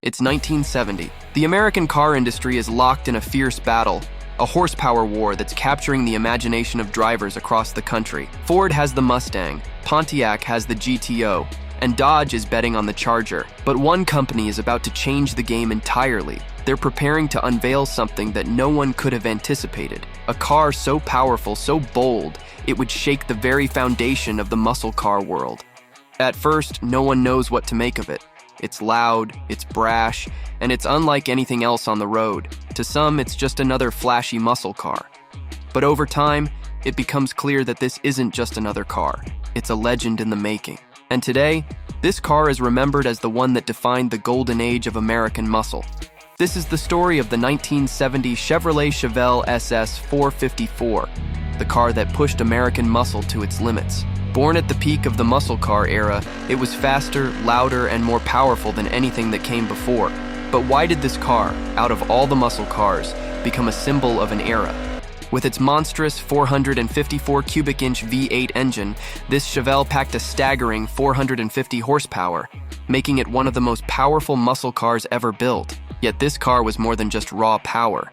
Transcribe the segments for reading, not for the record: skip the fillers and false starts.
It's 1970. The American car industry is locked in a fierce battle, a horsepower war that's capturing the imagination of drivers across the country. Ford has the Mustang, Pontiac has the GTO, and Dodge is betting on the Charger. But one company is about to change the game entirely. They're preparing to unveil something that no one could have anticipated. A car so powerful, so bold, it would shake the very foundation of the muscle car world. At first, no one knows what to make of it. It's loud, it's brash, and it's unlike anything else on the road. To some, it's just another flashy muscle car. But over time, it becomes clear that this isn't just another car. It's a legend in the making. And today, this car is remembered as the one that defined the golden age of American muscle. This is the story of the 1970 Chevrolet Chevelle SS 454, the car that pushed American muscle to its limits. Born at the peak of the muscle car era, it was faster, louder, and more powerful than anything that came before. But why did this car, out of all the muscle cars, become a symbol of an era? With its monstrous 454 cubic inch V8 engine, this Chevelle packed a staggering 450 horsepower, making it one of the most powerful muscle cars ever built. Yet this car was more than just raw power.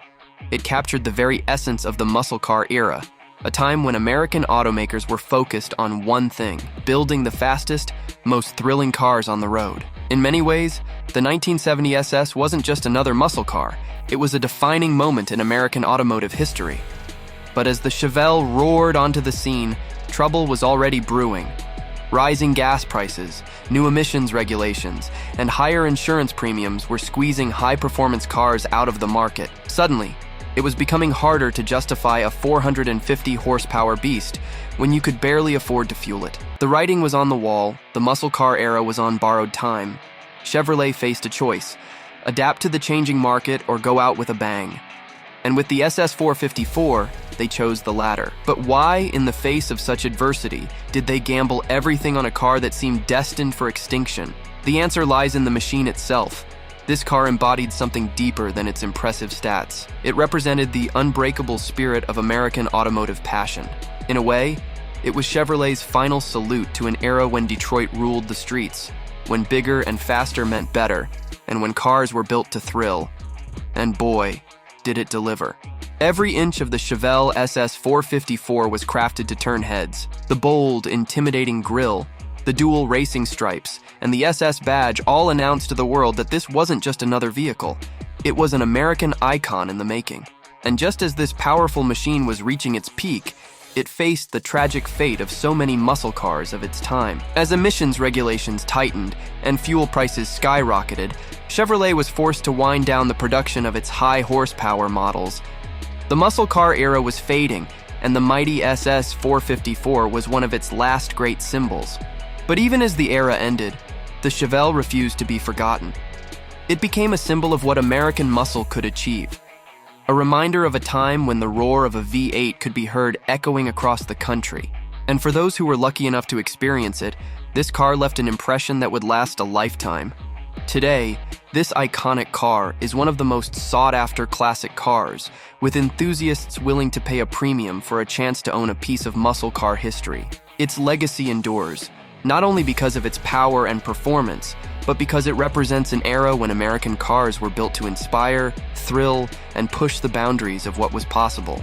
It captured the very essence of the muscle car era, a time when American automakers were focused on one thing: building the fastest, most thrilling cars on the road. In many ways, the 1970 SS wasn't just another muscle car, it was a defining moment in American automotive history. But as the Chevelle roared onto the scene, trouble was already brewing. Rising gas prices, new emissions regulations, and higher insurance premiums were squeezing high-performance cars out of the market. Suddenly, it was becoming harder to justify a 450 horsepower beast when you could barely afford to fuel it. The writing was on the wall, the muscle car era was on borrowed time. Chevrolet faced a choice: adapt to the changing market or go out with a bang. And with the SS 454, they chose the latter. But why, in the face of such adversity, did they gamble everything on a car that seemed destined for extinction? The answer lies in the machine itself. This car embodied something deeper than its impressive stats. It represented the unbreakable spirit of American automotive passion. In a way, it was Chevrolet's final salute to an era when Detroit ruled the streets, when bigger and faster meant better, and when cars were built to thrill. And boy, did it deliver. Every inch of the Chevelle SS 454 was crafted to turn heads. The bold, intimidating grille, the dual racing stripes, and the SS badge all announced to the world that this wasn't just another vehicle. It was an American icon in the making. And just as this powerful machine was reaching its peak, it faced the tragic fate of so many muscle cars of its time. As emissions regulations tightened and fuel prices skyrocketed, Chevrolet was forced to wind down the production of its high horsepower models. The muscle car era was fading, and the mighty SS 454 was one of its last great symbols. But even as the era ended, the Chevelle refused to be forgotten. It became a symbol of what American muscle could achieve. A reminder of a time when the roar of a V8 could be heard echoing across the country. And for those who were lucky enough to experience it, this car left an impression that would last a lifetime. Today, this iconic car is one of the most sought-after classic cars, with enthusiasts willing to pay a premium for a chance to own a piece of muscle car history. Its legacy endures, not only because of its power and performance, but because it represents an era when American cars were built to inspire, thrill, and push the boundaries of what was possible.